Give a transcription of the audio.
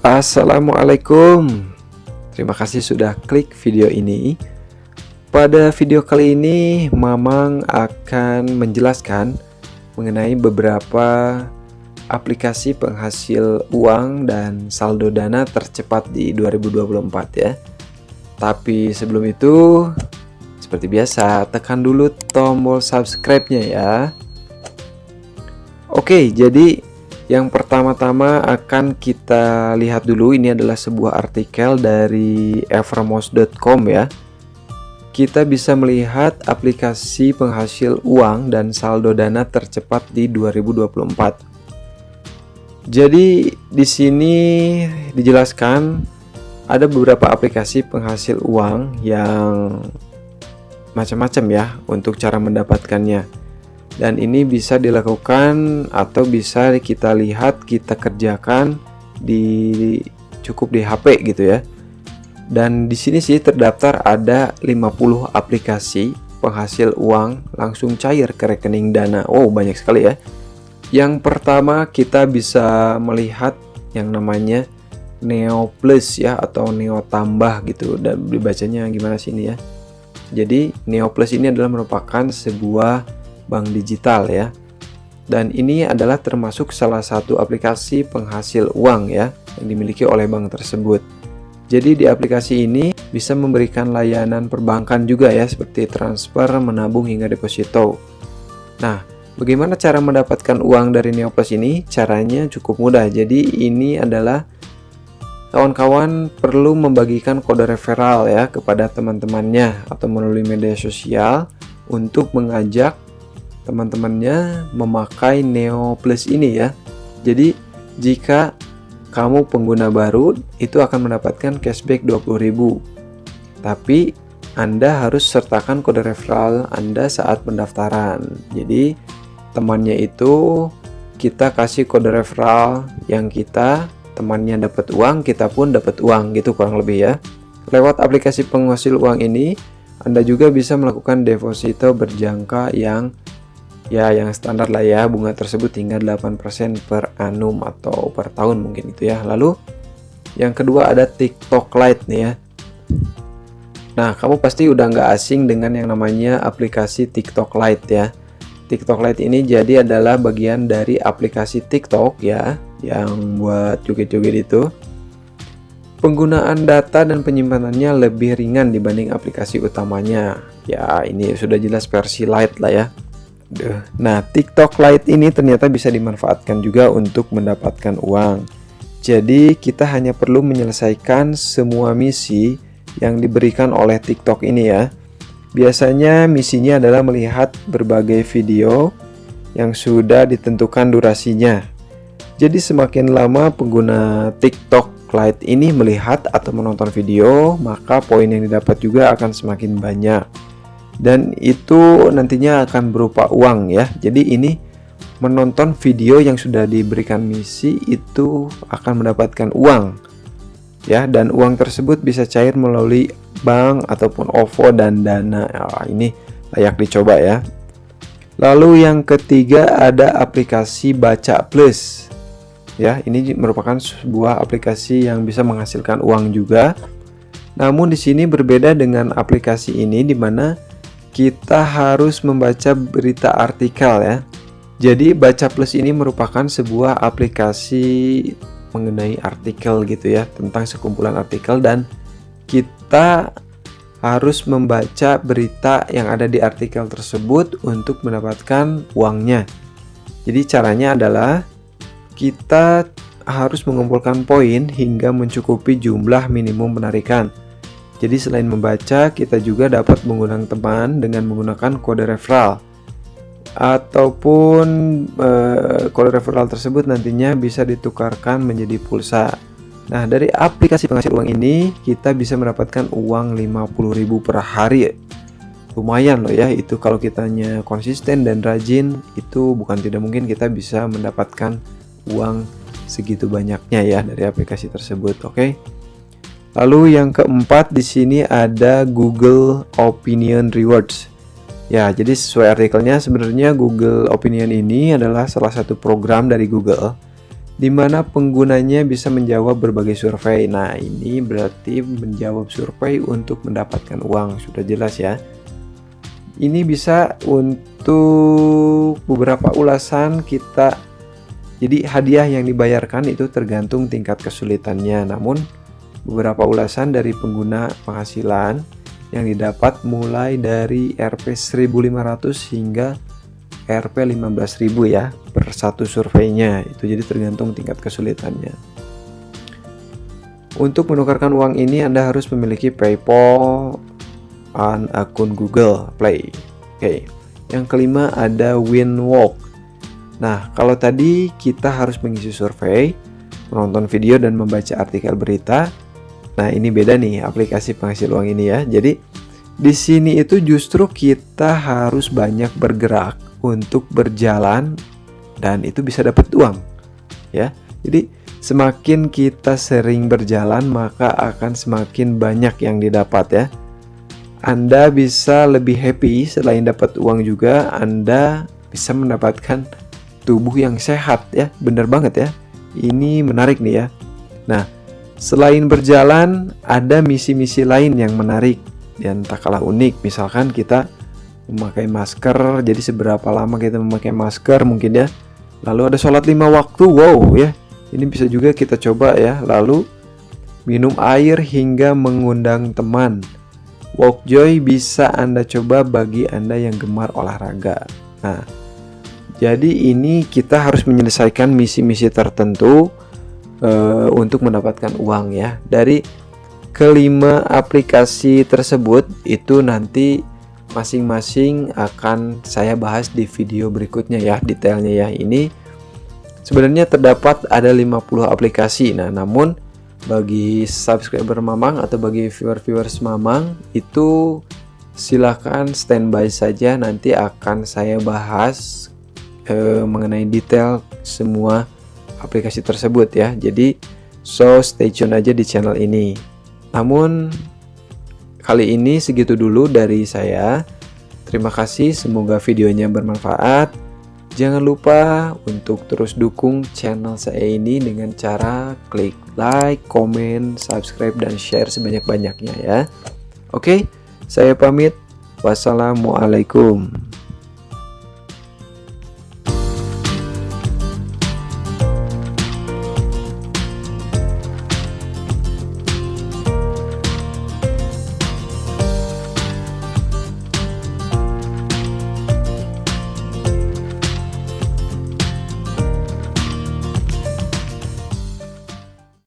Assalamualaikum. Terima kasih sudah klik video ini. Pada video kali ini, Mamang akan menjelaskan mengenai beberapa aplikasi penghasil uang dan saldo dana tercepat di 2024 ya. Tapi sebelum itu, seperti biasa, tekan dulu tombol subscribe-nya ya. Oke, jadi yang pertama-tama akan kita lihat dulu, ini adalah sebuah artikel dari evermost.com ya. Kita bisa melihat aplikasi penghasil uang dan saldo dana tercepat di 2024. Jadi di sini dijelaskan ada beberapa aplikasi penghasil uang yang macam-macam ya untuk cara mendapatkannya. Dan ini bisa dilakukan atau bisa kita lihat, kita kerjakan cukup di HP gitu ya. Dan di sini sih terdaftar ada 50 aplikasi penghasil uang langsung cair ke rekening dana. Oh, banyak sekali ya. Yang pertama kita bisa melihat yang namanya Neo Plus ya, atau Neo Tambah gitu. Dan dibacanya gimana sih ini ya. Jadi Neo Plus ini adalah merupakan sebuah bank digital ya, dan ini adalah termasuk salah satu aplikasi penghasil uang ya yang dimiliki oleh bank tersebut. Jadi di aplikasi ini bisa memberikan layanan perbankan juga ya, seperti transfer, menabung hingga deposito. Nah, bagaimana cara mendapatkan uang dari Neo Plus ini? Caranya cukup mudah. Jadi ini adalah kawan-kawan perlu membagikan kode referral ya kepada teman-temannya atau melalui media sosial untuk mengajak teman-temannya memakai Neo Plus ini ya. Jadi jika kamu pengguna baru itu akan mendapatkan cashback 20.000. Tapi Anda harus sertakan kode referral Anda saat pendaftaran. Jadi temannya itu kita kasih kode referral yang temannya dapat uang, kita pun dapat uang gitu kurang lebih ya. Lewat aplikasi penghasil uang ini Anda juga bisa melakukan deposito berjangka yang standar lah ya. Bunga tersebut hingga 8% per annum atau per tahun mungkin itu ya. Lalu yang kedua ada TikTok Lite nih ya. Nah, kamu pasti udah nggak asing dengan yang namanya aplikasi TikTok Lite ya. TikTok Lite ini jadi adalah bagian dari aplikasi TikTok ya, yang buat joget-joget itu. Penggunaan data dan penyimpanannya lebih ringan dibanding aplikasi utamanya. Ya, ini sudah jelas versi Lite lah ya. Nah, TikTok Lite ini ternyata bisa dimanfaatkan juga untuk mendapatkan uang. Jadi, kita hanya perlu menyelesaikan semua misi yang diberikan oleh TikTok ini ya. Biasanya misinya adalah melihat berbagai video yang sudah ditentukan durasinya. Jadi, semakin lama pengguna TikTok Lite ini melihat atau menonton video, maka poin yang didapat juga akan semakin banyak. Dan itu nantinya akan berupa uang ya. Jadi ini menonton video yang sudah diberikan misi itu akan mendapatkan uang ya, dan uang tersebut bisa cair melalui bank ataupun OVO dan Dana. Ini layak dicoba ya. Lalu yang ketiga ada aplikasi Baca Plus ya. Ini merupakan sebuah aplikasi yang bisa menghasilkan uang juga. Namun di sini berbeda dengan aplikasi ini, di mana kita harus membaca berita artikel ya. Jadi Baca Plus ini merupakan sebuah aplikasi mengenai artikel gitu ya, tentang sekumpulan artikel, dan kita harus membaca berita yang ada di artikel tersebut untuk mendapatkan uangnya. Jadi caranya adalah kita harus mengumpulkan poin hingga mencukupi jumlah minimum penarikan. Jadi selain membaca, kita juga dapat menggunakan teman dengan menggunakan kode referral. Ataupun kode referral tersebut nantinya bisa ditukarkan menjadi pulsa. Nah, dari aplikasi penghasil uang ini kita bisa mendapatkan uang 50.000 per hari. Lumayan loh ya, itu kalau kitanya konsisten dan rajin, itu bukan tidak mungkin kita bisa mendapatkan uang segitu banyaknya ya dari aplikasi tersebut. Oke. Lalu yang keempat di sini ada Google Opinion Rewards. Ya, jadi sesuai artikelnya sebenarnya Google Opinion ini adalah salah satu program dari Google di mana penggunanya bisa menjawab berbagai survei. Nah, ini berarti menjawab survei untuk mendapatkan uang, sudah jelas ya. Ini bisa untuk beberapa ulasan kita. Jadi hadiah yang dibayarkan itu tergantung tingkat kesulitannya. Namun beberapa ulasan dari pengguna penghasilan yang didapat mulai dari Rp 1.500 hingga Rp 15.000 ya per satu surveinya. Itu jadi tergantung tingkat kesulitannya. Untuk menukarkan uang ini Anda harus memiliki PayPal dan akun Google Play. Oke. Yang kelima ada Winwalk. Nah, kalau tadi kita harus mengisi survei, menonton video dan membaca artikel berita. Nah, ini beda nih aplikasi penghasil uang ini ya. Jadi di sini itu justru kita harus banyak bergerak untuk berjalan dan itu bisa dapat uang ya. Jadi semakin kita sering berjalan maka akan semakin banyak yang didapat ya. Anda bisa lebih happy, selain dapat uang juga Anda bisa mendapatkan tubuh yang sehat ya. Bener banget ya. Ini menarik nih ya. Nah, selain berjalan ada misi-misi lain yang menarik dan tak kalah unik. Misalkan kita memakai masker, jadi seberapa lama kita memakai masker mungkin ya. Lalu ada sholat 5 waktu, wow ya. Ini bisa juga kita coba ya. Lalu minum air hingga mengundang teman. Walk Joy bisa Anda coba bagi Anda yang gemar olahraga. Nah, jadi ini kita harus menyelesaikan misi-misi tertentu untuk mendapatkan uang ya. Dari kelima aplikasi tersebut itu nanti masing-masing akan saya bahas di video berikutnya ya, detailnya ya. Ini sebenarnya terdapat ada 50 aplikasi. Nah, namun bagi subscriber Mamang atau bagi viewers Mamang itu silahkan standby saja, nanti akan saya bahas mengenai detail semua aplikasi tersebut ya. Jadi stay tune aja di channel ini. Namun kali ini segitu dulu dari saya. Terima kasih, semoga videonya bermanfaat. Jangan lupa untuk terus dukung channel saya ini dengan cara klik like, komen, subscribe, dan share sebanyak-banyaknya ya. Oke, saya pamit. Wassalamualaikum.